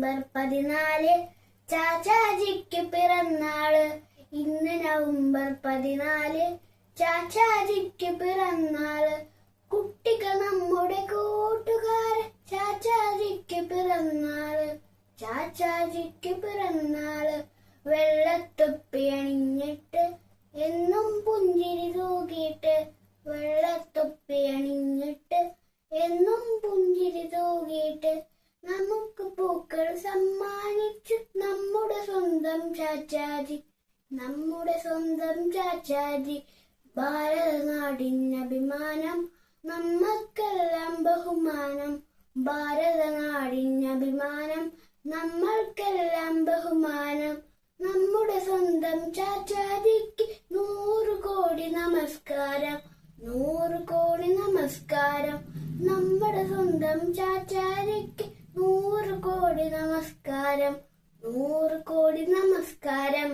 November 14 ചാച്ചാജിക്ക് പിറന്നാള്. ഇന്ന് November 14 ചാച്ചാജിക്ക് പിറന്നാള്. കുട്ടികൾ നമ്മുടെ കൂട്ടുകാരൻ, ചാച്ചാജിക്ക് പിറന്നാള്. ചാച്ചാജിക്ക് പിറന്നാള്. വെള്ളത്തൊപ്പി അണിഞ്ഞിട്ട് എന്നും പുഞ്ചിരി തൂകിയിട്ട്, വെള്ളത്തൊപ്പി അണിഞ്ഞിട്ട് എന്നും പുഞ്ചിരി തൂകിയിട്ട്, നമുക്ക് പൂക്കൾ സമ്മാനിച്ചു നമ്മുടെ സ്വന്തം ചാച്ചാജി, നമ്മുടെ സ്വന്തം ചാച്ചാജി. ഭാരതനാടിനഭിമാനം, നമ്മൾക്കെല്ലാം ബഹുമാനം. ഭാരതനാടിനഭിമാനം, നമ്മൾക്കെല്ലാം ബഹുമാനം. നമ്മുടെ സ്വന്തം ചാച്ചാജിക്ക് 100 കോടി നമസ്കാരം, 100 കോടി നമസ്കാരം. നമ്മുടെ സ്വന്തം ചാച്ചാജിക്ക് 100 കോടി നമസ്കാരം, 100 കോടി നമസ്കാരം.